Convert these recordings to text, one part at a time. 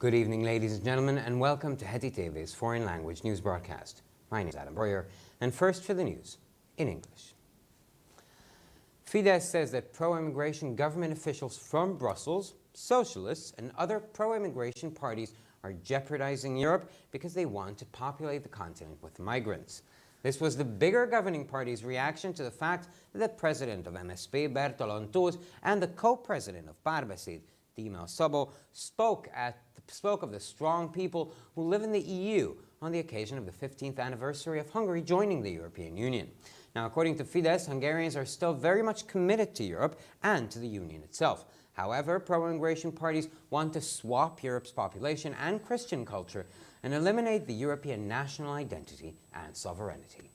Good evening, ladies and gentlemen, and welcome to Heti TV's foreign language news broadcast. My name is Adam Breuer, and first for the news in English. Fidesz says that pro-immigration government officials from Brussels, socialists, and other pro-immigration parties are jeopardizing Europe because they want to populate the continent with migrants. This was the bigger governing party's reaction to the fact that the president of MSP, Bertol Ontoos, and the co-president of Párbeszéd, Dima Sabo, spoke of the strong people who live in the EU on the occasion of the 15th anniversary of Hungary joining the European Union. Now, according to Fidesz, Hungarians are still very much committed to Europe and to the Union itself. However, pro-immigration parties want to swap Europe's population and Christian culture and eliminate the European national identity and sovereignty.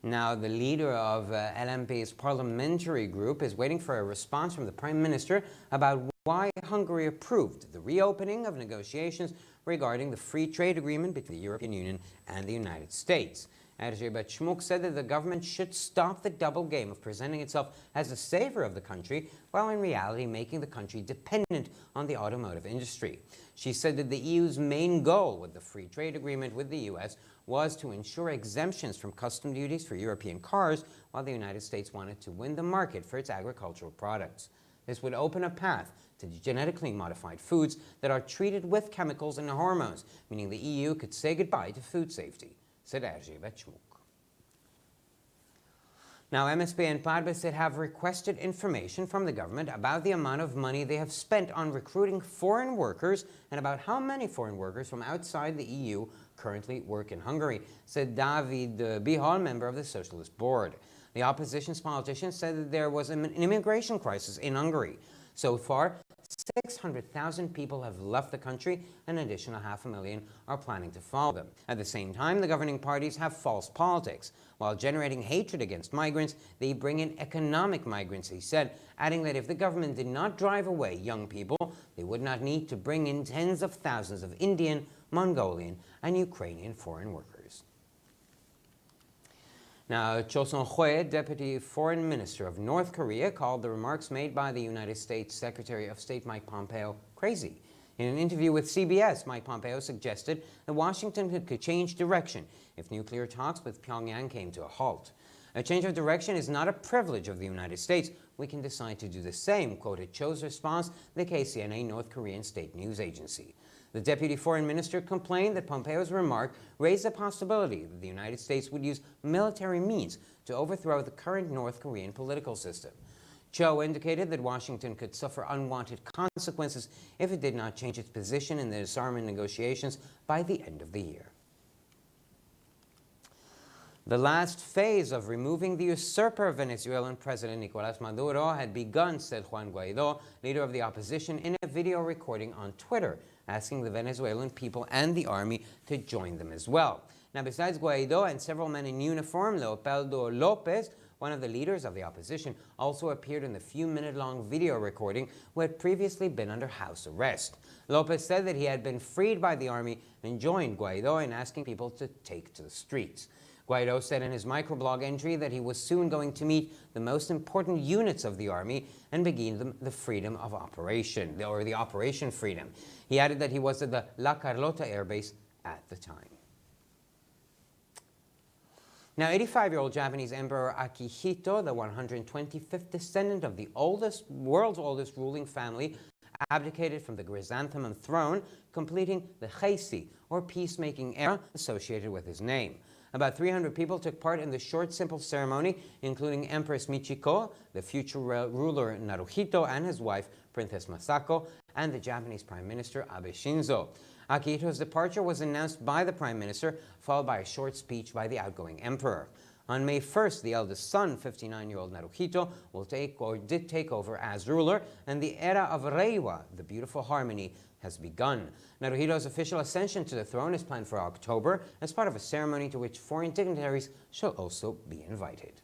Now, the leader of LMP's parliamentary group is waiting for a response from the Prime Minister about why Hungary approved the reopening of negotiations regarding the free trade agreement between the European Union and the United States. Erzsébet Schmuck said that the government should stop the double game of presenting itself as a savior of the country, while in reality making the country dependent on the automotive industry. She said that the EU's main goal with the free trade agreement with the US was to ensure exemptions from custom duties for European cars, while the United States wanted to win the market for its agricultural products. This would open a path to genetically modified foods that are treated with chemicals and hormones, meaning the EU could say goodbye to food safety, said Erzsébet Schmuck. Now, MSP and Párbeszéd have requested information from the government about the amount of money they have spent on recruiting foreign workers and about how many foreign workers from outside the EU currently work in Hungary, said David Bihal, member of the Socialist Board. The opposition's politician said that there was an immigration crisis in Hungary. So far, 600,000 people have left the country, and an additional 500,000 are planning to follow them. At the same time, the governing parties have false politics. While generating hatred against migrants, they bring in economic migrants, he said, adding that if the government did not drive away young people, they would not need to bring in tens of thousands of Indian, Mongolian, and Ukrainian foreign workers. Now, Cho Son-hui, Deputy Foreign Minister of North Korea, called the remarks made by the United States Secretary of State Mike Pompeo crazy. In an interview with CBS, Mike Pompeo suggested that Washington could change direction if nuclear talks with Pyongyang came to a halt. A change of direction is not a privilege of the United States. We can decide to do the same, quoted Cho's response to the KCNA North Korean state news agency. The Deputy Foreign Minister complained that Pompeo's remark raised the possibility that the United States would use military means to overthrow the current North Korean political system. Cho indicated that Washington could suffer unwanted consequences if it did not change its position in the disarmament negotiations by the end of the year. The last phase of removing the usurper Venezuelan President Nicolás Maduro had begun, said Juan Guaidó, leader of the opposition, in a video recording on Twitter, asking the Venezuelan people and the army to join them as well. Now, besides Guaidó and several men in uniform, Leopoldo López, one of the leaders of the opposition, also appeared in the few-minute-long video recording who had previously been under house arrest. López said that he had been freed by the army and joined Guaidó in asking people to take to the streets. Guaidó said in his microblog entry that he was soon going to meet the most important units of the army and begin the freedom of operation, or the Operation Freedom. He added that he was at the La Carlota Air Base at the time. Now, 85-year-old Japanese Emperor Akihito, the 125th descendant of the world's oldest ruling family, abdicated from the chrysanthemum throne, completing the Heisei, or peacemaking era, associated with his name. About 300 people took part in the short, simple ceremony, including Empress Michiko, the future ruler Naruhito, and his wife, Princess Masako, and the Japanese Prime Minister Abe Shinzo. Akihito's departure was announced by the Prime Minister, followed by a short speech by the outgoing emperor. On May 1st, the eldest son, 59-year-old Naruhito, did take over as ruler, and the era of Reiwa, the beautiful harmony, has begun. Naruhito's official ascension to the throne is planned for October as part of a ceremony to which foreign dignitaries shall also be invited.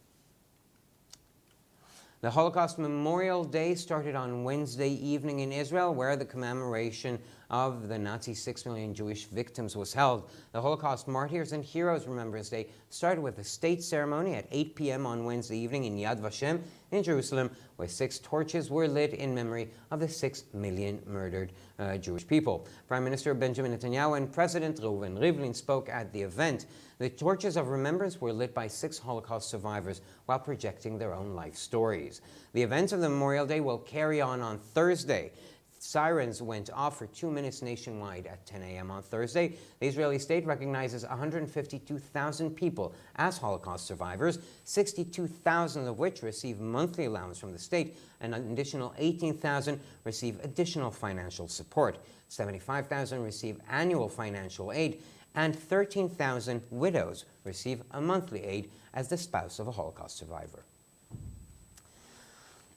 The Holocaust Memorial Day started on Wednesday evening in Israel, where the commemoration of the Nazi 6 million Jewish victims was held. The Holocaust Martyrs and Heroes Remembrance Day started with a state ceremony at 8 p.m. on Wednesday evening in Yad Vashem in Jerusalem, where 6 torches were lit in memory of the 6 million murdered Jewish people. Prime Minister Benjamin Netanyahu and President Reuven Rivlin spoke at the event. The torches of remembrance were lit by 6 Holocaust survivors while projecting their own life stories. The events of the Memorial Day will carry on Thursday. Sirens went off for 2 minutes nationwide at 10 a.m. on Thursday. The Israeli state recognizes 152,000 people as Holocaust survivors, 62,000 of which receive monthly allowance from the state, and an additional 18,000 receive additional financial support. 75,000 receive annual financial aid, and 13,000 widows receive a monthly aid as the spouse of a Holocaust survivor.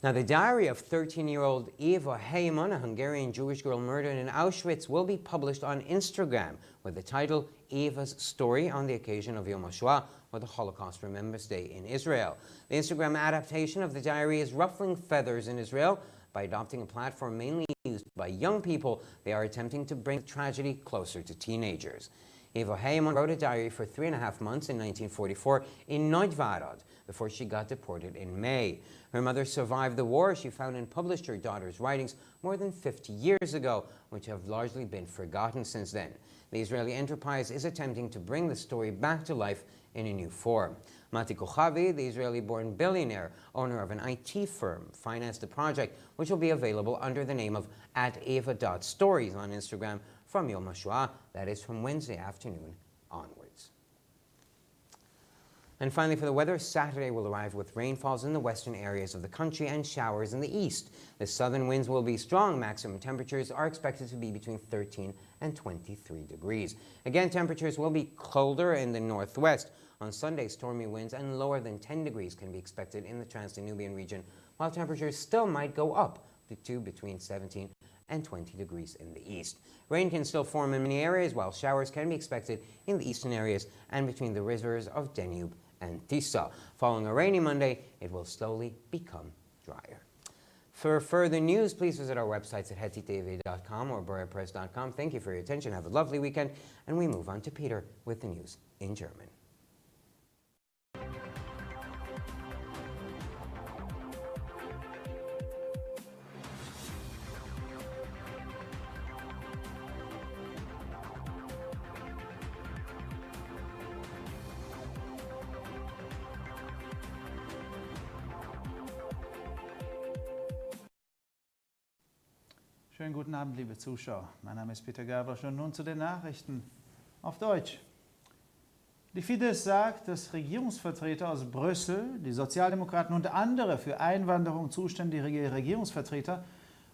Now, the diary of 13-year-old Eva Heyman, a Hungarian Jewish girl murdered in Auschwitz, will be published on Instagram with the title Eva's Story on the occasion of Yom HaShoah, or the Holocaust Remembrance Day in Israel. The Instagram adaptation of the diary is ruffling feathers in Israel. By adopting a platform mainly used by young people, they are attempting to bring the tragedy closer to teenagers. Eva Heyman wrote a diary for 3.5 months in 1944 in Neuvarad before she got deported in May. Her mother survived the war. She found and published her daughter's writings more than 50 years ago, which have largely been forgotten since then. The Israeli enterprise is attempting to bring the story back to life in a new form. Mati Kochavi, the Israeli-born billionaire, owner of an IT firm, financed the project, which will be available under the name of @eva.stories on Instagram from Yom HaShoah, that is from Wednesday afternoon onwards. And finally, for the weather, Saturday will arrive with rainfalls in the western areas of the country and showers in the east. The southern winds will be strong. Maximum temperatures are expected to be between 13 and 23 degrees. Again, temperatures will be colder in the northwest. On Sunday, stormy winds and lower than 10 degrees can be expected in the Trans-Danubian region, while temperatures still might go up to between 17 and 20 degrees in the east. Rain can still form in many areas, while showers can be expected in the eastern areas and between the rivers of Danube and Tisa. Following a rainy Monday, it will slowly become drier. For further news, please visit our websites at hetitv.com or boreapress.com. Thank you for your attention. Have a lovely weekend. And we move on to Peter with the news in German. Schönen guten Abend, liebe Zuschauer. Mein Name ist Peter Gavrosch und nun zu den Nachrichten auf Deutsch. Die Fidesz sagt, dass Regierungsvertreter aus Brüssel, die Sozialdemokraten und andere für Einwanderung zuständige Regierungsvertreter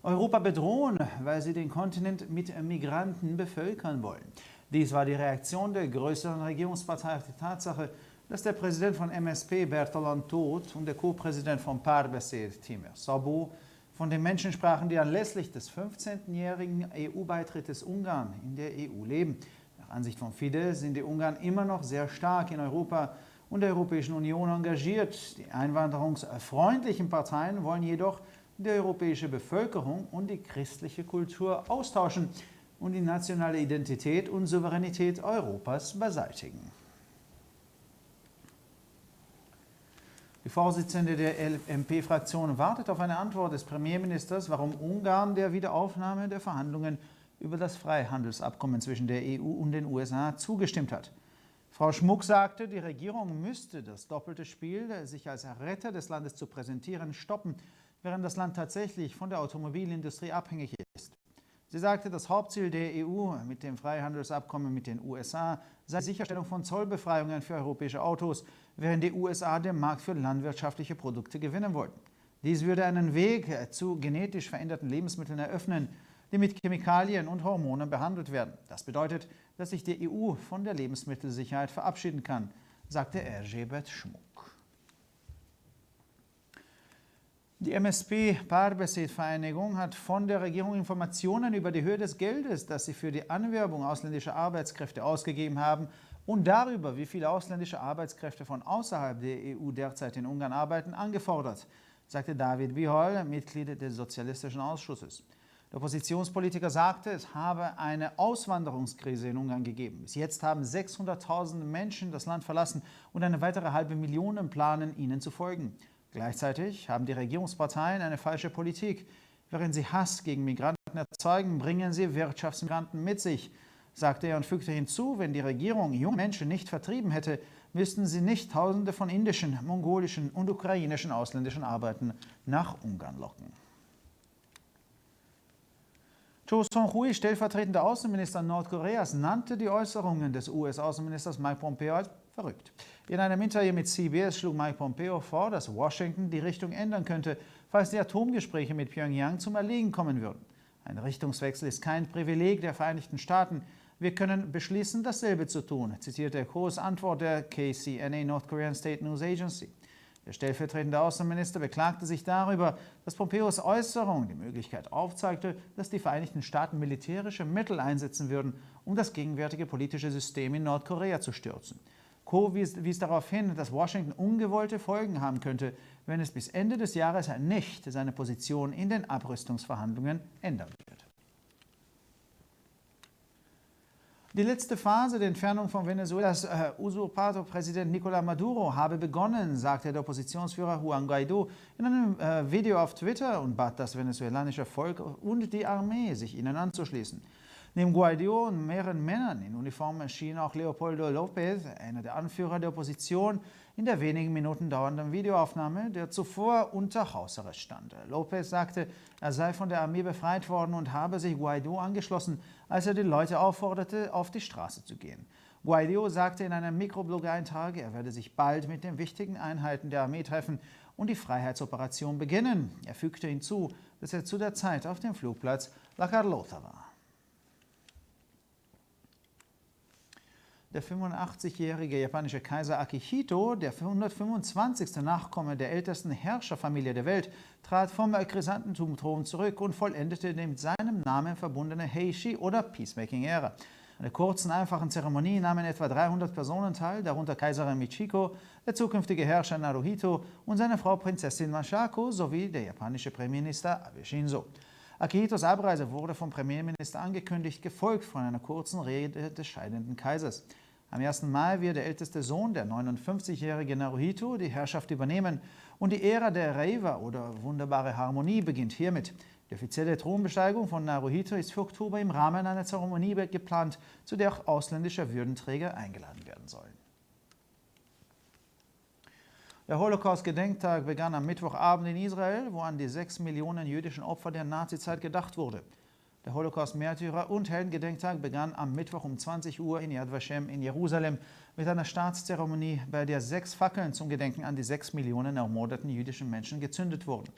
Europa bedrohen, weil sie den Kontinent mit Migranten bevölkern wollen. Dies war die Reaktion der größeren Regierungspartei auf die Tatsache, dass der Präsident von MSP Bertolan Todt und der Co-Präsident von Párbeszéd Timur Szabó von den Menschen sprachen, die anlässlich des 15-jährigen EU-Beitrittes Ungarn in der EU leben. Nach Ansicht von Fidesz sind die Ungarn immer noch sehr stark in Europa und der Europäischen Union engagiert. Die einwanderungsfreundlichen Parteien wollen jedoch die europäische Bevölkerung und die christliche Kultur austauschen und die nationale Identität und Souveränität Europas beseitigen. Die Vorsitzende der LMP-Fraktion wartet auf eine Antwort des Premierministers, warum Ungarn der Wiederaufnahme der Verhandlungen über das Freihandelsabkommen zwischen der EU und den USA zugestimmt hat. Frau Schmuck sagte, die Regierung müsste das doppelte Spiel, sich als Retter des Landes zu präsentieren, stoppen, während das Land tatsächlich von der Automobilindustrie abhängig ist. Sie sagte, das Hauptziel der EU mit dem Freihandelsabkommen mit den USA sei die Sicherstellung von Zollbefreiungen für europäische Autos, während die USA den Markt für landwirtschaftliche Produkte gewinnen wollten. Dies würde einen Weg zu genetisch veränderten Lebensmitteln eröffnen, die mit Chemikalien und Hormonen behandelt werden. Das bedeutet, dass sich die EU von der Lebensmittelsicherheit verabschieden kann, sagte Erzsébet Schmuck. Die MSP-Párbeszéd-Vereinigung hat von der Regierung Informationen über die Höhe des Geldes, das sie für die Anwerbung ausländischer Arbeitskräfte ausgegeben haben, und darüber, wie viele ausländische Arbeitskräfte von außerhalb der EU derzeit in Ungarn arbeiten, angefordert, sagte David Bihol, Mitglied des Sozialistischen Ausschusses. Der Oppositionspolitiker sagte, es habe eine Auswanderungskrise in Ungarn gegeben. Bis jetzt haben 600.000 Menschen das Land verlassen und eine weitere 500.000 planen, ihnen zu folgen. Gleichzeitig haben die Regierungsparteien eine falsche Politik. Während sie Hass gegen Migranten erzeugen, bringen sie Wirtschaftsmigranten mit sich, sagte er und fügte hinzu, wenn die Regierung junge Menschen nicht vertrieben hätte, müssten sie nicht Tausende von indischen, mongolischen und ukrainischen ausländischen Arbeitern nach Ungarn locken. Cho Song-hui, stellvertretender Außenminister Nordkoreas, nannte die Äußerungen des US-Außenministers Mike Pompeo als verrückt. In einem Interview mit CBS schlug Mike Pompeo vor, dass Washington die Richtung ändern könnte, falls die Atomgespräche mit Pyongyang zum Erliegen kommen würden. Ein Richtungswechsel ist kein Privileg der Vereinigten Staaten. Wir können beschließen, dasselbe zu tun, zitierte Cho's Antwort der KCNA North Korean State News Agency. Der stellvertretende Außenminister beklagte sich darüber, dass Pompeos Äußerung die Möglichkeit aufzeigte, dass die Vereinigten Staaten militärische Mittel einsetzen würden, um das gegenwärtige politische System in Nordkorea zu stürzen. Cho wies darauf hin, dass Washington ungewollte Folgen haben könnte, wenn es bis Ende des Jahres nicht seine Position in den Abrüstungsverhandlungen ändern wird. Die letzte Phase der Entfernung von Venezuelas Usurpator-Präsident Nicolás Maduro habe begonnen, sagte der Oppositionsführer Juan Guaidó in einem Video auf Twitter und bat das venezuelanische Volk und die Armee, sich ihnen anzuschließen. Neben Guaidó und mehreren Männern in Uniform erschien auch Leopoldo López, einer der Anführer der Opposition, in der wenigen Minuten dauernden Videoaufnahme, der zuvor unter Hausarrest stand. López sagte, er sei von der Armee befreit worden und habe sich Guaidó angeschlossen, als er die Leute aufforderte, auf die Straße zu gehen. Guaidó sagte in einem Mikroblog-Eintrag, er werde sich bald mit den wichtigen Einheiten der Armee treffen und die Freiheitsoperation beginnen. Er fügte hinzu, dass er zu der Zeit auf dem Flugplatz La Carlota war. Der 85-jährige japanische Kaiser Akihito, der 125. Nachkomme der ältesten Herrscherfamilie der Welt, trat vom Chrysanthemum-Thron zurück und vollendete die mit seinem Namen verbundene Heishi- oder Peacemaking-Ära. An der kurzen, einfachen Zeremonie nahmen etwa 300 Personen teil, darunter Kaiserin Michiko, der zukünftige Herrscher Naruhito und seine Frau Prinzessin Masako sowie der japanische Premierminister Abe Shinzo. Akihitos Abreise wurde vom Premierminister angekündigt, gefolgt von einer kurzen Rede des scheidenden Kaisers. Am 1. Mai wird der älteste Sohn, der 59-jährige Naruhito, die Herrschaft übernehmen und die Ära der Reiwa oder wunderbare Harmonie beginnt hiermit. Die offizielle Thronbesteigung von Naruhito ist für Oktober im Rahmen einer Zeremonie geplant, zu der auch ausländische Würdenträger eingeladen werden sollen. Der Holocaust-Gedenktag begann am Mittwochabend in Israel, wo an die 6 Millionen jüdischen Opfer der Nazizeit gedacht wurde. Der Holocaust-Märtyrer- und Heldengedenktag begann am Mittwoch um 20 Uhr in Yad Vashem in Jerusalem mit einer Staatszeremonie, bei der 6 Fackeln zum Gedenken an die 6 Millionen ermordeten jüdischen Menschen gezündet wurden.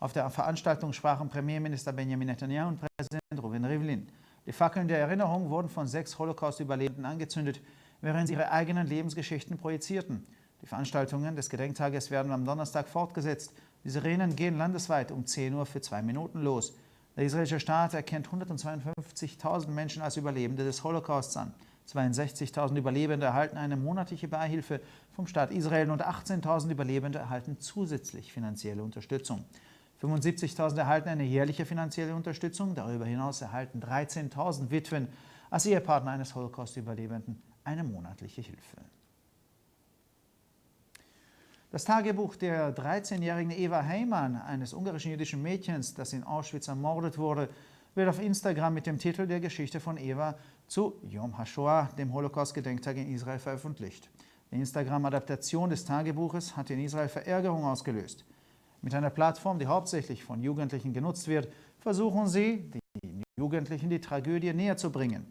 Auf der Veranstaltung sprachen Premierminister Benjamin Netanyahu und Präsident Reuven Rivlin. Die Fackeln der Erinnerung wurden von 6 Holocaust-Überlebenden angezündet, während sie ihre eigenen Lebensgeschichten projizierten. Die Veranstaltungen des Gedenktages werden am Donnerstag fortgesetzt. Die Sirenen gehen landesweit um 10 Uhr für 2 Minuten los. Der israelische Staat erkennt 152.000 Menschen als Überlebende des Holocausts an. 62.000 Überlebende erhalten eine monatliche Beihilfe vom Staat Israel und 18.000 Überlebende erhalten zusätzlich finanzielle Unterstützung. 75.000 erhalten eine jährliche finanzielle Unterstützung. Darüber hinaus erhalten 13.000 Witwen als Ehepartner eines Holocaust-Überlebenden eine monatliche Hilfe. Das Tagebuch der 13-jährigen Eva Heymann, eines ungarischen jüdischen Mädchens, das in Auschwitz ermordet wurde, wird auf Instagram mit dem Titel der Geschichte von Eva zu Yom HaShoah, dem Holocaust-Gedenktag in Israel, veröffentlicht. Die Instagram-Adaptation des Tagebuches hat in Israel Verärgerung ausgelöst. Mit einer Plattform, die hauptsächlich von Jugendlichen genutzt wird, versuchen sie, den Jugendlichen die Tragödie näher zu bringen.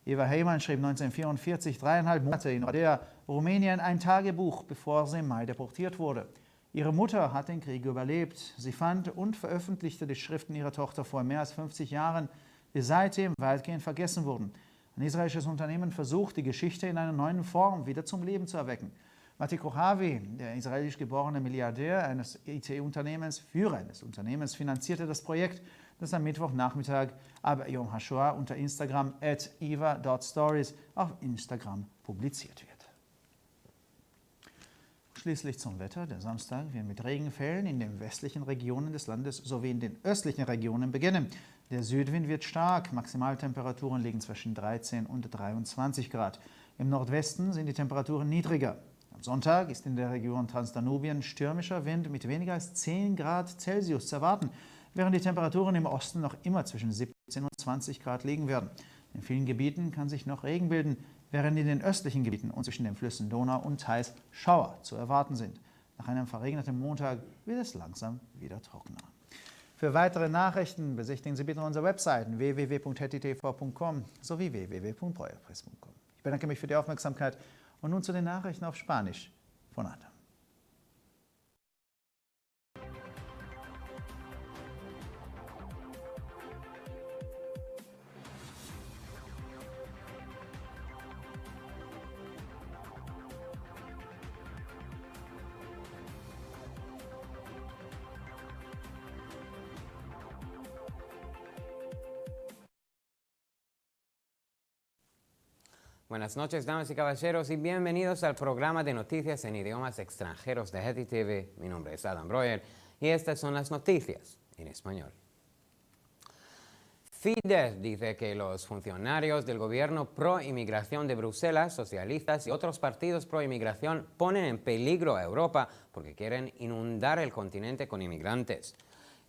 Eva Heymann schrieb 1944, 3,5 Monate in Oradea, Rumänien, ein Tagebuch, bevor sie im Mai deportiert wurde. Ihre Mutter hat den Krieg überlebt. Sie fand und veröffentlichte die Schriften ihrer Tochter vor mehr als 50 Jahren, die seitdem weitgehend vergessen wurden. Ein israelisches Unternehmen versucht, die Geschichte in einer neuen Form wieder zum Leben zu erwecken. Mati Kochavi, der israelisch geborene Milliardär eines IT-Unternehmens, Führer eines Unternehmens, finanzierte das Projekt, das am Mittwochnachmittag ab Yom HaShoah unter Instagram @eva.stories auf Instagram publiziert wird. Schließlich zum Wetter. Der Samstag wird mit Regenfällen in den westlichen Regionen des Landes sowie in den östlichen Regionen beginnen. Der Südwind wird stark, Maximaltemperaturen liegen zwischen 13 und 23 Grad. Im Nordwesten sind die Temperaturen niedriger. Am Sonntag ist in der Region Transdanubien stürmischer Wind mit weniger als 10 Grad Celsius zu erwarten, während die Temperaturen im Osten noch immer zwischen 17 und 20 Grad liegen werden. In vielen Gebieten kann sich noch Regen bilden, während in den östlichen Gebieten und zwischen den Flüssen Donau und teils Schauer zu erwarten sind. Nach einem verregneten Montag wird es langsam wieder trockener. Für weitere Nachrichten besichtigen Sie bitte unsere Webseiten www.hettitv.com sowie www.breuerpress.com. Ich bedanke mich für die Aufmerksamkeit und nun zu den Nachrichten auf Spanisch von Adam. Buenas noches, damas y caballeros, y bienvenidos al programa de noticias en idiomas extranjeros de Hetty TV. Mi nombre es Adam Breuer y estas son las noticias en español. Fidesz dice que los funcionarios del gobierno pro-inmigración de Bruselas, socialistas y otros partidos pro-inmigración ponen en peligro a Europa porque quieren inundar el continente con inmigrantes.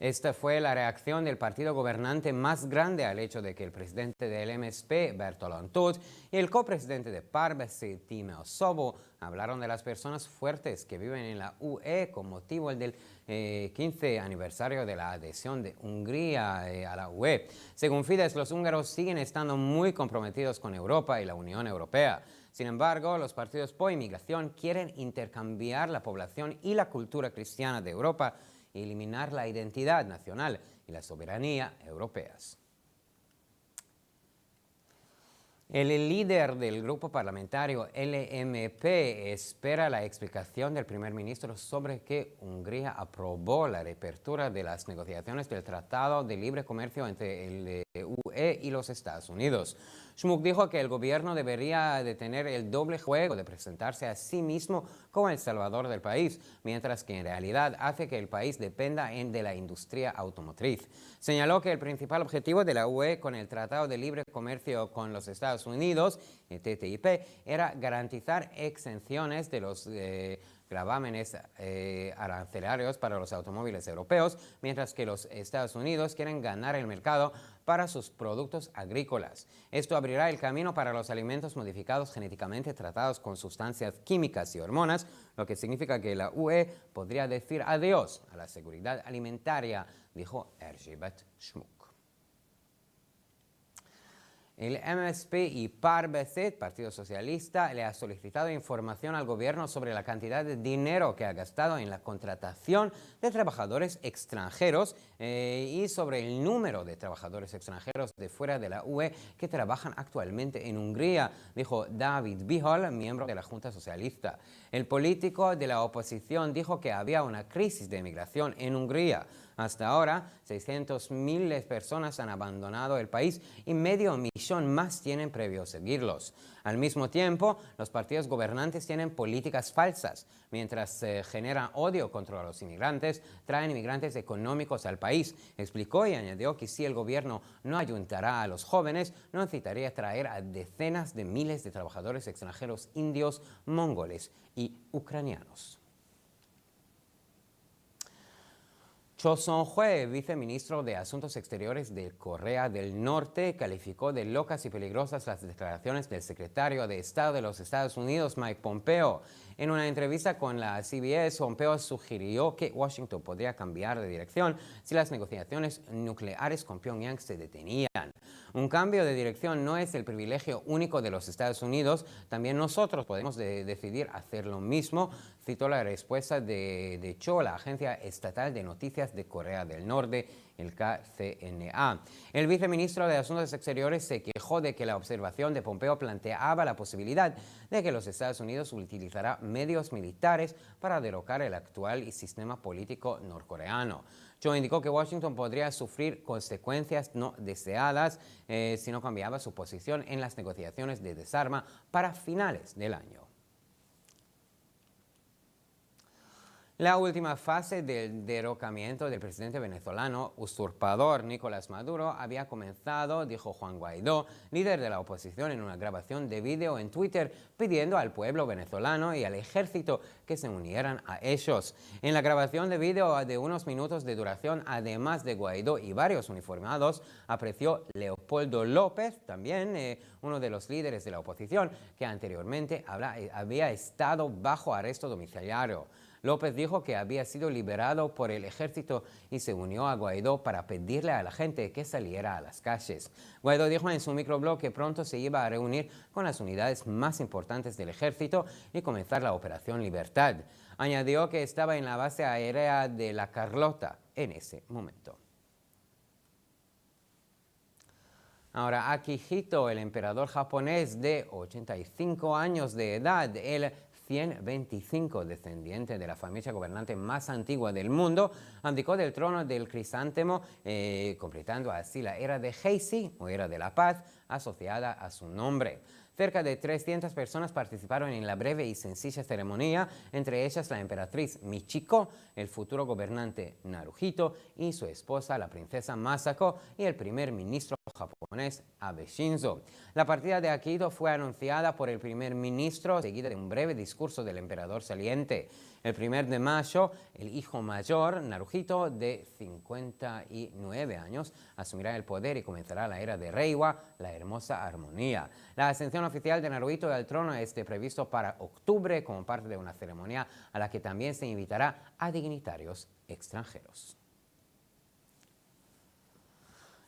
Esta fue la reacción del partido gobernante más grande al hecho de que el presidente del MSP, Bertolt Tutt, y el copresidente de Párbeszéd, Timo Szobo, hablaron de las personas fuertes que viven en la UE con motivo del 15 aniversario de la adhesión de Hungría a la UE. Según Fidesz, los húngaros siguen estando muy comprometidos con Europa y la Unión Europea. Sin embargo, los partidos pro-inmigración quieren intercambiar la población y la cultura cristiana de Europa y eliminar la identidad nacional y la soberanía europeas. El líder del grupo parlamentario LMP espera la explicación del primer ministro sobre que Hungría aprobó la reapertura de las negociaciones del Tratado de Libre Comercio entre el UE y los Estados Unidos. Schmuck dijo que el gobierno debería de tener el doble juego de presentarse a sí mismo como el salvador del país, mientras que en realidad hace que el país dependa de la industria automotriz. Señaló que el principal objetivo de la UE con el Tratado de Libre Comercio con los Estados Unidos, el TTIP, era garantizar exenciones de los gravámenes arancelarios para los automóviles europeos, mientras que los Estados Unidos quieren ganar el mercado para sus productos agrícolas. Esto abrirá el camino para los alimentos modificados genéticamente tratados con sustancias químicas y hormonas, lo que significa que la UE podría decir adiós a la seguridad alimentaria, dijo Erzsébet Schmuck. El MSP y Párbeszéd, Partido Socialista, le ha solicitado información al gobierno sobre la cantidad de dinero que ha gastado en la contratación de trabajadores extranjeros y sobre el número de trabajadores extranjeros de fuera de la UE que trabajan actualmente en Hungría, dijo David Bihol, miembro de la Junta Socialista. El político de la oposición dijo que había una crisis de migración en Hungría. Hasta ahora, 600.000 personas han abandonado el país y medio millón más tienen previo seguirlos. Al mismo tiempo, los partidos gobernantes tienen políticas falsas. Mientras generan odio contra los inmigrantes, traen inmigrantes económicos al país. Explicó y añadió que si el gobierno no ayudará a los jóvenes, no necesitaría traer a decenas de miles de trabajadores extranjeros indios, mongoles y ucranianos. Cho Son-hui, viceministro de Asuntos Exteriores de Corea del Norte, calificó de locas y peligrosas las declaraciones del secretario de Estado de los Estados Unidos, Mike Pompeo. En una entrevista con la CBS, Pompeo sugirió que Washington podría cambiar de dirección si las negociaciones nucleares con Pyongyang se detenían. Un cambio de dirección no es el privilegio único de los Estados Unidos, también nosotros podemos decidir hacer lo mismo, citó la respuesta de Cho, la Agencia Estatal de Noticias de Corea del Norte, el KCNA. El viceministro de Asuntos Exteriores se quejó de que la observación de Pompeo planteaba la posibilidad de que los Estados Unidos utilizará medios militares para derrocar el actual sistema político norcoreano. Cho indicó que Washington podría sufrir consecuencias no deseadas si no cambiaba su posición en las negociaciones de desarme para finales del año. La última fase del derrocamiento del presidente venezolano usurpador Nicolás Maduro había comenzado, dijo Juan Guaidó, líder de la oposición, en una grabación de vídeo en Twitter pidiendo al pueblo venezolano y al ejército que se unieran a ellos. En la grabación de vídeo de unos minutos de duración, además de Guaidó y varios uniformados, apareció Leopoldo López, también uno de los líderes de la oposición, que anteriormente había estado bajo arresto domiciliario. López dijo que había sido liberado por el ejército y se unió a Guaidó para pedirle a la gente que saliera a las calles. Guaidó dijo en su microblog que pronto se iba a reunir con las unidades más importantes del ejército y comenzar la Operación Libertad. Añadió que estaba en la base aérea de La Carlota en ese momento. Ahora, Akihito, el emperador japonés de 85 años de edad, el 125 descendiente de la familia gobernante más antigua del mundo, abdicó del trono del Crisántemo, completando así la era de Heisei, o era de la paz, asociada a su nombre. Cerca de 300 personas participaron en la breve y sencilla ceremonia, entre ellas la emperatriz Michiko, el futuro gobernante Naruhito y su esposa, la princesa Masako, y el primer ministro japonés Abe Shinzo. La partida de Akihito fue anunciada por el primer ministro, seguida de un breve discurso del emperador saliente. El 1 de mayo, el hijo mayor, Naruhito, de 59 años, asumirá el poder y comenzará la era de Reiwa, la hermosa armonía. La ascensión oficial de Naruhito al trono está previsto para octubre como parte de una ceremonia a la que también se invitará a dignatarios extranjeros.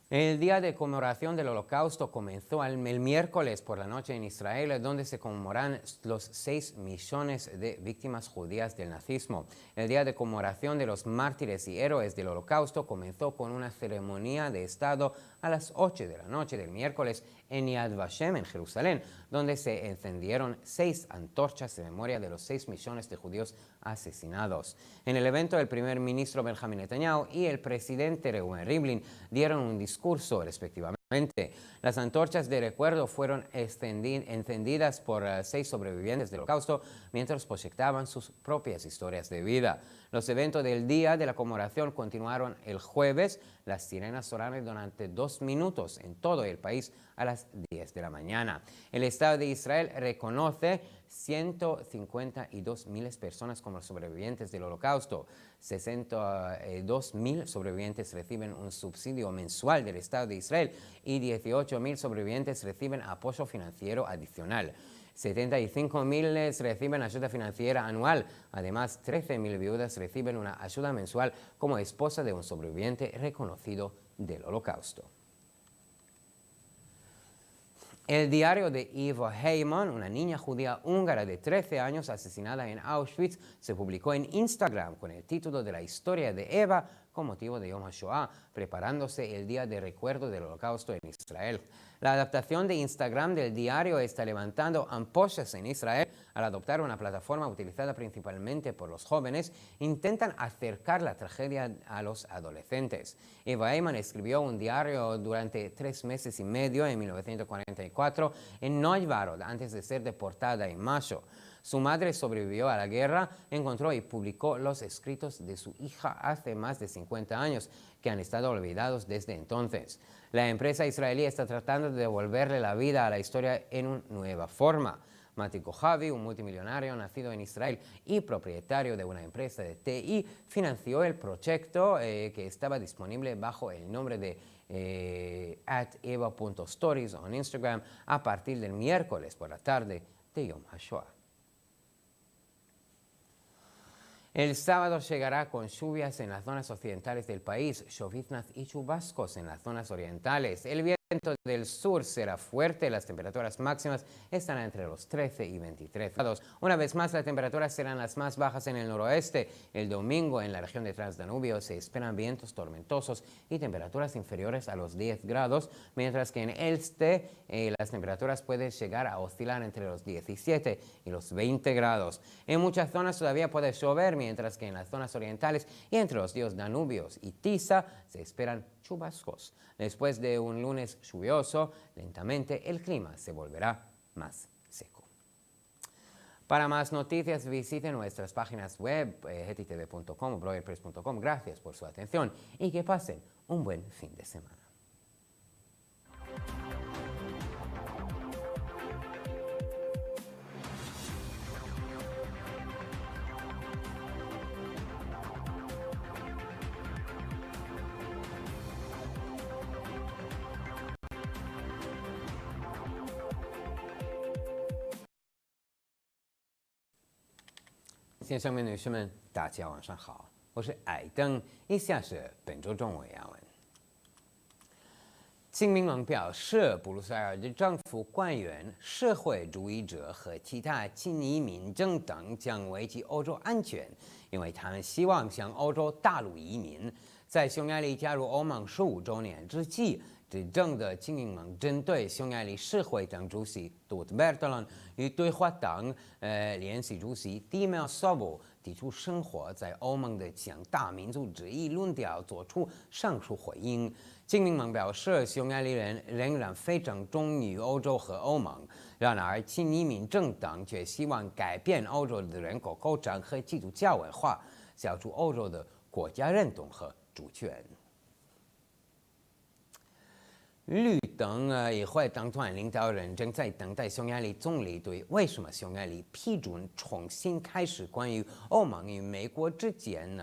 El día de conmemoración del Holocausto comenzó el miércoles por la noche en Israel, donde se conmemoran los 6 millones de víctimas judías del nazismo. El día de conmemoración de los mártires y héroes del Holocausto comenzó con una ceremonia de Estado a las 8 de la noche del miércoles en Yad Vashem, en Jerusalén, donde se encendieron 6 antorchas en memoria de los 6 millones de judíos asesinados. En el evento, el primer ministro Benjamin Netanyahu y el presidente Reuven Rivlin dieron un discurso respectivamente. Las antorchas de recuerdo fueron encendidas por 6 sobrevivientes del Holocausto mientras proyectaban sus propias historias de vida. Los eventos del día de la conmemoración continuaron el jueves. Las sirenas sonaron durante 2 minutos en todo el país a las 10 de la mañana. El Estado de Israel reconoce 152.000 personas como sobrevivientes del Holocausto. 62.000 sobrevivientes reciben un subsidio mensual del Estado de Israel y 18.000 sobrevivientes reciben apoyo financiero adicional. 75.000 reciben ayuda financiera anual. Además, 13.000 viudas reciben una ayuda mensual como esposa de un sobreviviente reconocido del Holocausto. El diario de Eva Heyman, una niña judía húngara de 13 años asesinada en Auschwitz, se publicó en Instagram con el título de la historia de Eva con motivo de Yom HaShoah, preparándose el día de recuerdo del Holocausto en Israel. La adaptación de Instagram del diario está levantando ampollas en Israel. Al adoptar una plataforma utilizada principalmente por los jóvenes, intentan acercar la tragedia a los adolescentes. Eva Heyman escribió un diario durante 3 meses y medio en 1944 en Neubarod antes de ser deportada en mayo. Su madre sobrevivió a la guerra, encontró y publicó los escritos de su hija hace más de 50 años, que han estado olvidados desde entonces. La empresa israelí está tratando de devolverle la vida a la historia en una nueva forma. Mati Kohavi, un multimillonario nacido en Israel y propietario de una empresa de TI, financió el proyecto que estaba disponible bajo el nombre de @eva.stories en Instagram a partir del miércoles por la tarde de Yom HaShoah. El sábado llegará con lluvias en las zonas occidentales del país, lloviznas y chubascos en las zonas orientales. El viento del sur será fuerte, las temperaturas máximas estarán entre los 13 y 23 grados. Una vez más, las temperaturas serán las más bajas en el noroeste. El domingo, en la región de Transdanubio, se esperan vientos tormentosos y temperaturas inferiores a los 10 grados, mientras que en el este las temperaturas pueden llegar a oscilar entre los 17 y los 20 grados. En muchas zonas todavía puede llover, mientras que en las zonas orientales y entre los ríos Danubios y Tisa se esperan chubascos. Después de un lunes lluvioso, lentamente el clima se volverá más seco. Para más noticias, visiten nuestras páginas web, hetitv.com o bloggerpress.com. Gracias por su atención y que pasen un buen fin de semana.先生们、女士们，大家晚上好，我是艾登，以下是本周中文要闻。金明盟表示，布鲁塞尔的政府官员、社会主义者和其他亲移民政党将危及欧洲安全，因为他们希望向欧洲大陆移民。在匈牙利加入欧盟15周年之际，执政的金明盟针对匈牙利社会党主席杜特贝特兰与对话党联席主席蒂梅尔索布提出生活在欧盟的强大民族主义论调做出上述回应。金明盟表示，匈牙利人仍然非常忠于欧洲和欧盟，然而亲移民政党却希望改变欧洲的人口构成和基督教文化，消除欧洲的国家认同和主权。绿党议会党团领导人正在等待匈牙利总理对为什么匈牙利批准重新开始关于欧盟与美国之间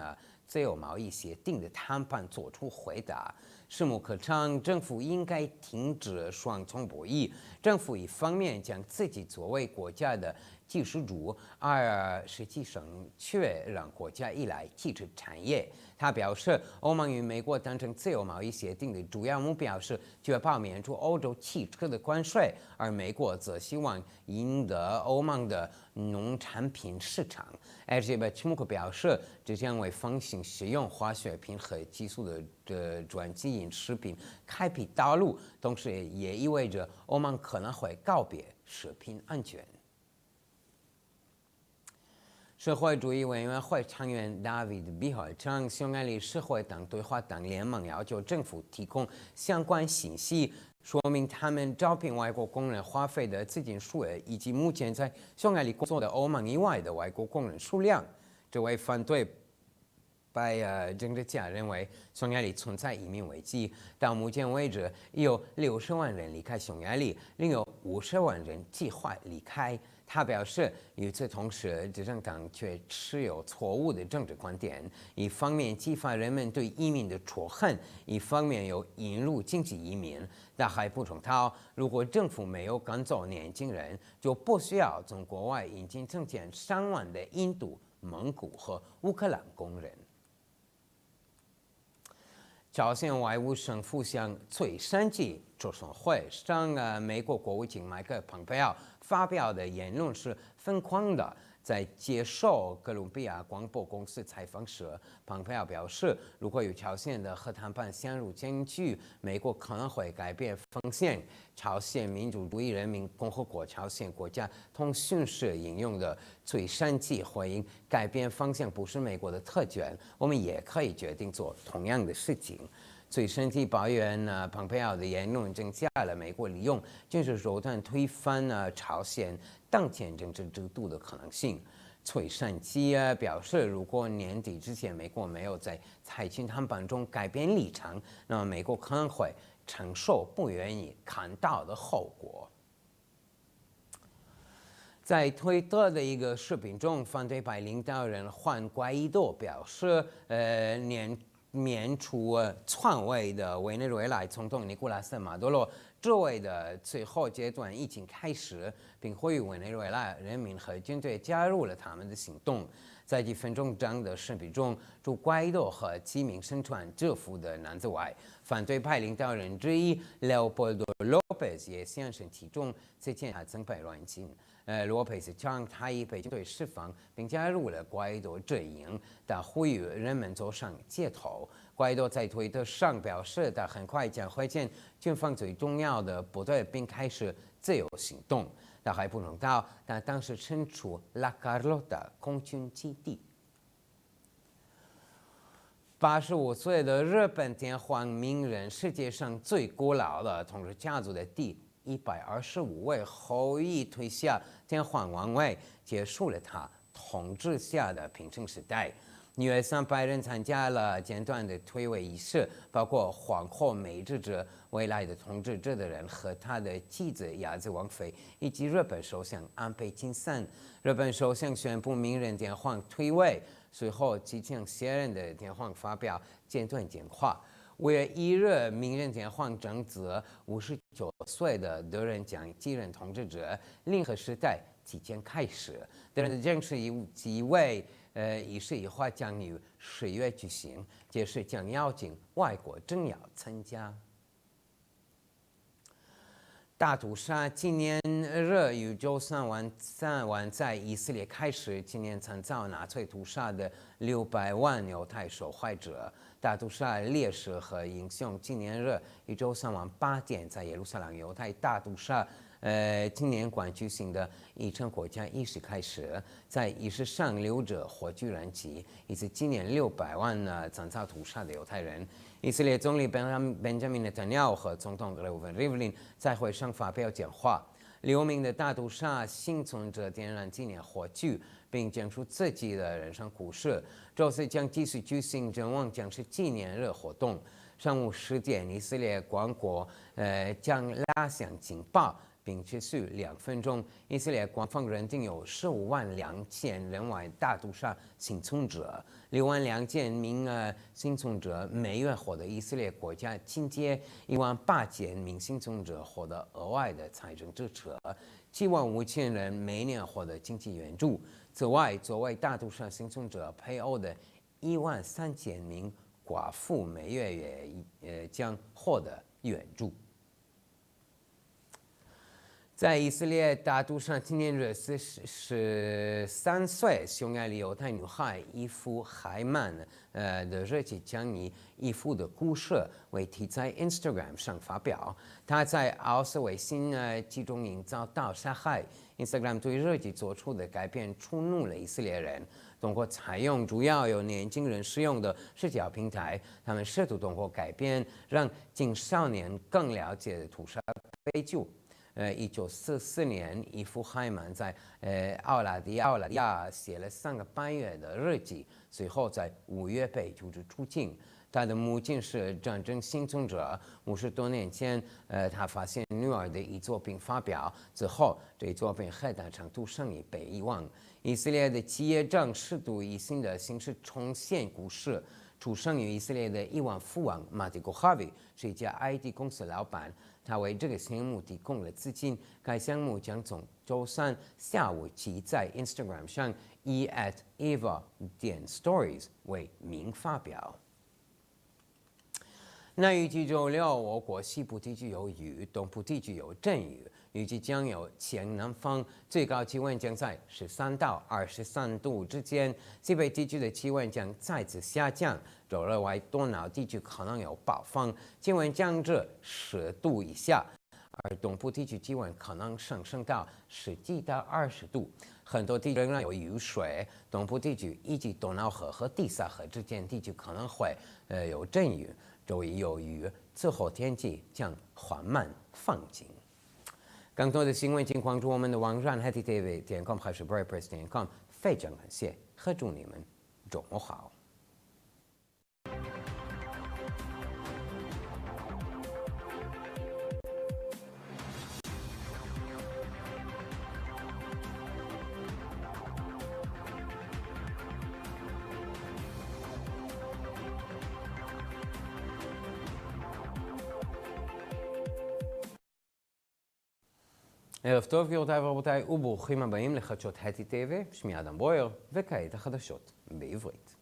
自由贸易协定的谈判做出回答。势目可称，政府应该停止双重博弈。政府一方面将自己作为国家的救世主，而实际上却让国家依赖汽车产业。他表示，欧盟与美国达成自由贸易协定的主要目标是确保免除欧洲汽车的关税，而美国则希望赢得欧盟的农产品市场。LGBT 表示，这将为风行使用化学品和激素的转基因食品开辟道路，同时也意味着欧盟可能会告别食品安全。社会主义委员会成员大卫·比尔称，匈牙利社会党对话党联盟要求政府提供相关信息，说明他们招聘外国工人花费的资金数额，以及目前在匈牙利工作的欧盟以外的外国工人数量。这位反对派政治家认为，匈牙利存在移民危机，到目前为止已有60万人离开匈牙利，另有50万人计划离开。他表示，与此同时，执政党却持有错误的政治观点，一方面激发人们对移民的仇恨，一方面又引入经济移民。他还补充道，如果政府没有赶走年轻人，就不需要从国外引进成千上万的印度、蒙古和乌克兰工人。朝鲜外务省副相崔善基周三会上，美国国务卿麦克·蓬佩奥发表的言论是疯狂的。在接受哥伦比亚广播公司采访时，蓬佩奥表示，如果与朝鲜的核谈判陷入僵局，美国可能会改变方向。朝鲜民主主义人民共和国朝鲜国家通讯社引用的崔善基回应：改变方向不是美国的特权，我们也可以决定做同样的事情。崔善基抱怨蓬佩奥的言论增加了美国利用军事手段推翻朝鲜当前政治制度的可能性。崔善基表示，如果年底之前美国没有在裁军谈判中改变立场，那么美国可能会承受不愿意看到的后果。在推特的一个视频中，反对派领导人juan瓜伊多表示，免除篡位的委内瑞拉总统尼古拉斯·马杜罗职位的最后阶段已经开始，并呼吁委内瑞拉人民和军队加入了他们的行动。在几分钟长的视频中，除瓜伊多和几名身穿制服的男子外，反对派领导人之一 Leopoldo López 也现身其中，此前他曾被软禁。罗佩斯称他已被军队释放，并加入了瓜伊多阵营，他呼吁人们走上街头。瓜伊多在推特上表示，他很快将会见军方最重要的部队，并开始自由行动。他还补充道，他当时身处拉卡洛的空军基地。85岁的日本天皇明仁，世界上最古老的统治家族的第125位后裔退下天皇王位，结束了他统治下的平成时代。约300人参加了简短的退位仪式，包括皇后美智子、未来的统治者的人和他的妻子雅子王妃，以及日本首相安倍晋三。日本首相宣布明仁天皇退位，随后即将卸任的天皇发表简短讲话。5月1日，明仁天皇正值59岁的德仁将继任统治者，令和时代即将开始。德仁的正式继位仪式计划将于10月举行，届时将邀请外国政要参加。大屠杀纪念日于周三晚在以色列开始，纪念参照纳粹屠杀的600万犹太受害者。大屠杀烈士和英雄纪念日于周三晚8点在耶路撒冷犹太大屠杀纪念馆举行的一场国家仪式开始，在仪式上留着火炬燃旗，以此纪念600万参照屠杀的犹太人。以色列总理本加明内塔尼亚胡和总统雷文里夫林在会上发表讲话。6名的大屠杀幸存者点燃纪念火炬，并讲述自己的人生故事。周四将继续举行阵亡将士纪念日活动。上午10点，以色列广播将拉响警报，并持续2分钟。以色列官方认定有152000人为大屠杀幸存者，62000名幸存者每月获得以色列国家津贴，18000名幸存者获得额外的财政支持，75000人每年获得经济援助。此外，作为大屠杀幸存者配偶的13000名寡妇每月也将获得援助。在以色列大屠杀纪念日，13岁匈牙利犹太女孩伊夫海曼的日记将以伊夫的故事为题在 Instagram 上发表。她在奥斯维辛集中营遭到杀害。Instagram 对日记做出的改变触怒了以色列人。通过采用主要由年轻人使用的社交平台，他们试图通过改变让青少年更了解屠杀悲剧。1944年，伊夫海曼在澳大利亚写了3个半月的日记，随后在5月被驱逐出境。他的母亲是战争幸存者，50多年前，他发现女儿的一作品发表之后，这一作品很大程度上已被遗忘。以色列的企业正试图以新的形式重现故事。出生于以色列的亿万富翁马蒂·古哈维是一家 IT 公司老板，他为这个项目提供了资金。该项目将从周三下午起在 Instagram 上以 @eva.stories 为名发表。那预计周6，我国西部地区有雨，东部地区有阵雨，预计将有强南风，最高气温将在13到23度之间。西北地区的气温将再次下降，周日外多瑙地区可能有暴风，气温降至10度以下，而东部地区气温可能上升到17到20度。很多地区仍然有雨水，东部地区以及多瑙河和蒂萨河之间地区可能会有阵雨。周一有雨，之后天气将缓慢放晴。更多的新闻请关注我们的网站 htv.com 还是 breakpress.com。非常感谢和祝你们周末好。ערב טוב גבירותיי ורבותיי וברוכים הבאים לחדשות HTTV, שמי אדם ברויר, וכעת החדשות בעברית.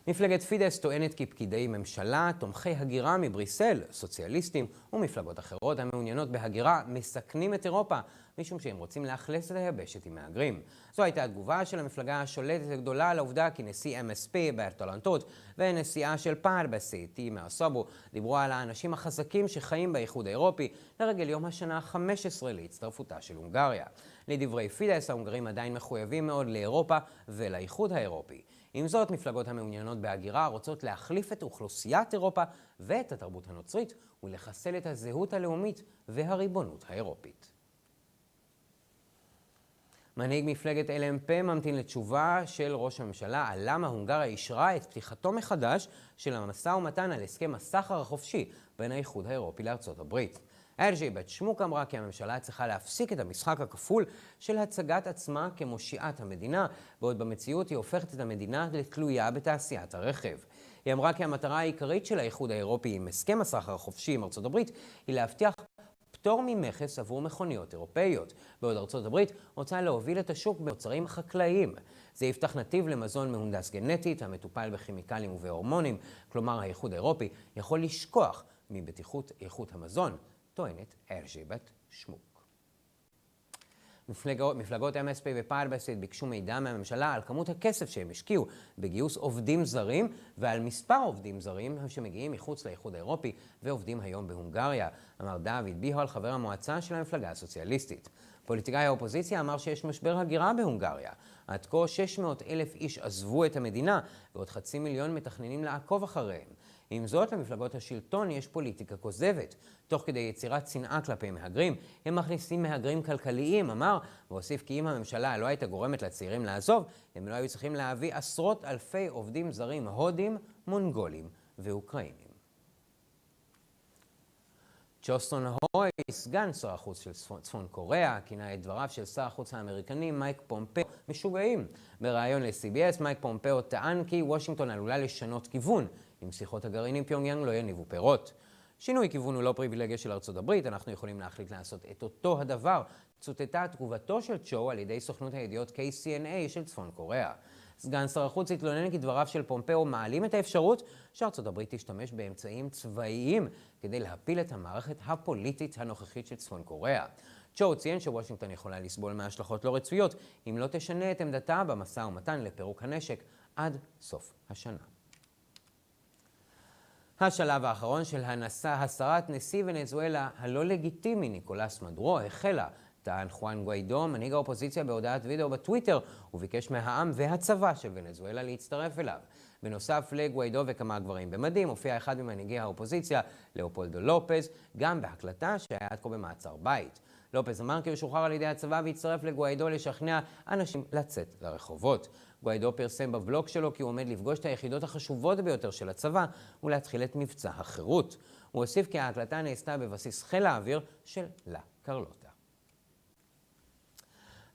מפלגת פידס טוענת כי פקידי ממשלה, תומכי הגירה מבריסל, סוציאליסטים ומפלגות אחרות המעוניינות בהגירה מסכנים את אירופה, משום שהם רוצים לאכלס את היבשת עם מהגרים. זו הייתה התגובה של המפלגה השולטת הגדולה על העובדה כי נשיא MSP ברטולנטות ונשיאה של פער בסיטי מהסובו דיברו על האנשים החזקים שחיים באיחוד האירופי לרגל יום השנה ה-15 להצטרפותה של הונגריה. לדברי פידס, ההונגרים עדיין מחויבים מאוד לאירופה ולאיחוד האירופי. עם זאת, מפלגות המעוניינות בהגירה רוצות להחליף את אוכלוסיית אירופה ואת התרבות הנוצרית ולחסל את הזהות הלאומית והריבונות האירופית. מנהיג מפלגת LMP ממתין לתשובה של ראש הממשלה על למה הונגריה אישרה את פתיחתו מחדש של המשא ומתן על הסכם הסחר החופשי בין האיחוד האירופי לארצות הברית. בת שמוק אמרה כי הממשלה צריכה להפסיק את המשחק הכפול של הצגת עצמה כמושיעת המדינה, בעוד במציאות היא הופכת את המדינה לתלויה בתעשיית הרכב. היא אמרה כי המטרה העיקרית של האיחוד האירופי עם הסכם הסחר החופשי עם ארצות הברית היא להבטיח פטור ממכס עבור מכוניות אירופאיות, בעוד ארצות הברית רוצה להוביל את השוק במוצרים חקלאיים. זה יפתח נתיב למזון מהונדס גנטית, המטופל בכימיקלים ובהורמונים, כלומר האיחוד האירופי יכול לשכוח מבטיחות איכות המזון, טוענת בת שמוק. מפלגות MSP ופעל-בסית ביקשו מידע מהממשלה על כמות הכסף שהם השקיעו בגיוס עובדים זרים ועל מספר עובדים זרים שמגיעים מחוץ לאיחוד האירופי ועובדים היום בהונגריה, אמר דוד ביהול, חבר המועצה של המפלגה הסוציאליסטית. פוליטיקאי האופוזיציה אמר שיש משבר הגירה בהונגריה. עד כה 600,000 איש עזבו את המדינה ועוד 500,000 מתכננים לעקוב אחריהם. עם זאת, למפלגות השלטון יש פוליטיקה כוזבת. תוך כדי יצירת שנאה כלפי מהגרים, הם מכניסים מהגרים כלכליים, אמר, והוסיף כי אם הממשלה לא הייתה גורמת לצעירים לעזוב, הם לא היו צריכים להביא עשרות אלפי עובדים זרים הודים, מונגולים ואוקראינים. ג'וסטון הוי, סגן שר החוץ של צפון קוריאה, כינה את דבריו של שר החוץ האמריקני מייק פומפאו משוגעים. בריאיון ל-CBS, מייק פומפאו טען כי וושינגטון עלולה לשנות כיוון אם שיחות הגרעין עם פיונגיאנג לא יניבו פירות. שינוי כיוון הוא לא פריבילגיה של ארצות הברית, אנחנו יכולים להחליט לעשות את אותו הדבר, צוטטה תגובתו של צ'ו על ידי סוכנות הידיעות KCNA של צפון קוריאה. סגן שר החוץ התלונן כי דבריו של פומפאו מעלים את האפשרות שארצות הברית תשתמש באמצעים צבאיים כדי להפיל את המערכת הפוליטית הנוכחית של צפון קוריאה. צ'ו ציין שוושינגטון יכולה לסבול מהשלכות לא רצויות אם לא תשנה את עמדתה במשא ומתן לפירוק הנשק עד סוף השנה. השלב האחרון של הסרת נשיא ונצואלה הלא לגיטימי ניקולס מדורו החלה, טען חואן גואידו, מנהיג האופוזיציה, בהודעת וידאו בטוויטר, וביקש מהעם והצבא של ונצואלה להצטרף אליו. בנוסף לגואידו וכמה גברים במדים, הופיע אחד ממנהיגי האופוזיציה, לאופולדו לופז, גם בהקלטה שהיה עד כה במעצר בית. לופז אמר כי הוא שוחרר על ידי הצבא והצטרף לגואידו לשכנע אנשים לצאת לרחובות. גואידו פרסם בבלוג שלו כי הוא עומד לפגוש את היחידות החשובות ביותר של הצבא ולהתחיל את מבצע החירות. הוא הוסיף כי ההקלטה נעשתה בבסיס חיל האוויר של לה קרלוטה.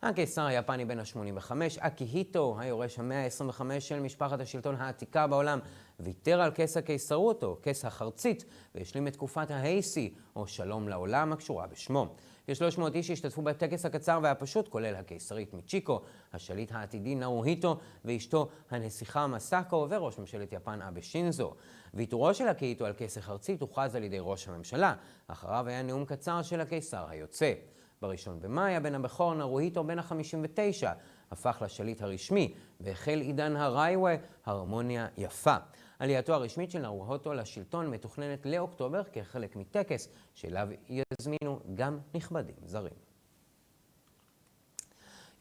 הקיסר היפני בן ה-85, אקיהיטו, היורש ה-125 של משפחת השלטון העתיקה בעולם, ויתר על כס הקיסרות או כס החרצית והשלים את תקופת ההייסי או שלום לעולם הקשורה בשמו. כ-300 איש השתתפו בטקס הקצר והפשוט, כולל הקיסרית מיצ'יקו, השליט העתידי נאוהיטו ואשתו הנסיכה מסאקו וראש ממשלת יפן אבה שינזו. ויתורו של אקיהיטו על כס החרצית הוכרז על ידי ראש הממשלה. אחריו היה נאום קצר של הקיסר היוצא. בראשון במאי, הבן הבכור נאוהיטו בן ה-59 הפך לשליט הרשמי והחל עידן הרייווה, הרמוניה יפה. עלייתו הרשמית של נאוהיטו לשלטון מתוכננת לאוקטובר כחלק מטקס שאליו יזמינו גם נכבדים זרים.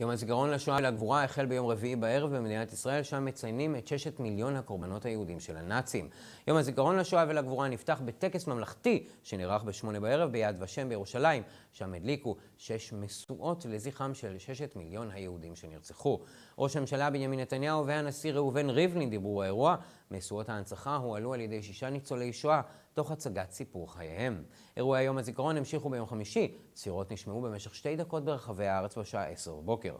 יום הזיכרון לשואה ולגבורה החל ביום רביעי בערב במדינת ישראל, שם מציינים את 6 מיליון הקורבנות היהודים של הנאצים. יום הזיכרון לשואה ולגבורה נפתח בטקס ממלכתי שנערך ב8 בערב ביד ושם בירושלים, שם הדליקו 6 משואות לזכרם של 6 מיליון היהודים שנרצחו. ראש הממשלה בנימין נתניהו והנשיא ראובן ריבלין דיברו באירוע. משואות ההנצחה הועלו על ידי 6 ניצולי שואה תוך הצגת סיפור חייהם. אירועי יום הזיכרון המשיכו ביום חמישי. צפירות נשמעו במשך 2 דקות ברחבי הארץ בשעה 10 בבוקר.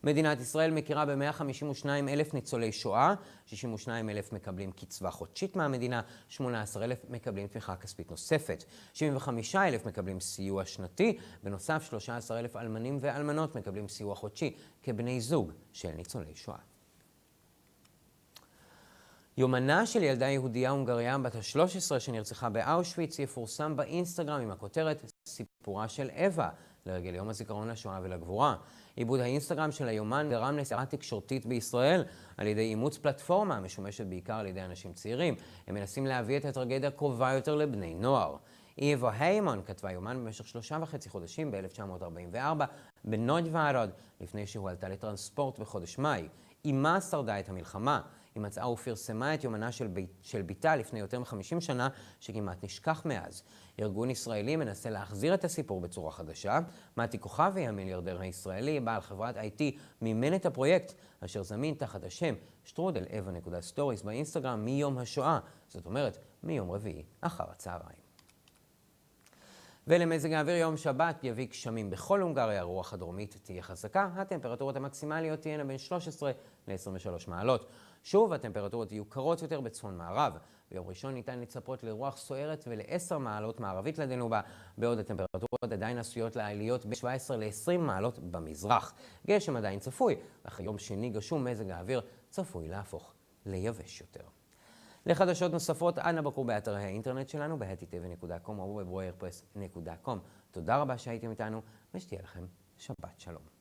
מדינת ישראל מכירה ב-152,000 ניצולי שואה, 62,000 מקבלים קצבה חודשית מהמדינה, 18,000 מקבלים תמיכה כספית נוספת, 75,000 מקבלים סיוע שנתי, בנוסף 13,000 אלמנים ואלמנות מקבלים סיוע חודשי כבני זוג של ניצולי שואה. יומנה של ילדה יהודייה הונגריה בת ה-13 שנרצחה באושוויץ יפורסם באינסטגרם עם הכותרת סיפורה של אווה, לרגל יום הזיכרון לשואה ולגבורה. עיבוד האינסטגרם של היומן גרם לסערה תקשורתית בישראל על ידי אימוץ פלטפורמה המשומשת בעיקר על ידי אנשים צעירים. הם מנסים להביא את הטרגדיה קרובה יותר לבני נוער. איבה היימן כתבה יומן במשך 3.5 חודשים ב-1944 בנוד וערד, לפני שהועלתה לטרנספורט בחודש מאי. אמה שרדה את המלחמה. היא מצאה ופרסמה את יומנה של ביתה לפני יותר מ-50 שנה, שכמעט נשכח מאז. ארגון ישראלי מנסה להחזיר את הסיפור בצורה חדשה. מתי כוכבי, המיליארדר הישראלי, בעל חברת IT, מימן את הפרויקט, אשר זמין תחת השם strudel.eva.stories באינסטגרם מיום השואה, זאת אומרת, מיום רביעי אחר הצהריים. ולמזג האוויר יום שבת יביא גשמים בכל הונגריה, הרוח הדרומית תהיה חזקה, הטמפרטורות המקסימליות תהיינה בין 13 ל-23 מעלות. שוב, הטמפרטורות יהיו קרות יותר בצפון מערב. ביום ראשון ניתן לצפות לרוח סוערת ול-10 מעלות מערבית לדנובה, בעוד הטמפרטורות עדיין עשויות לעליות בין 17 ל-20 מעלות במזרח. גשם עדיין צפוי, אך יום שני גשום מזג האוויר צפוי להפוך ליבש יותר. לחדשות נוספות, אנא בקרו באתרי האינטרנט שלנו, ב-hetitv.com או ב-warriorpress.com. תודה רבה שהייתם איתנו, ושתהיה לכם שבת שלום.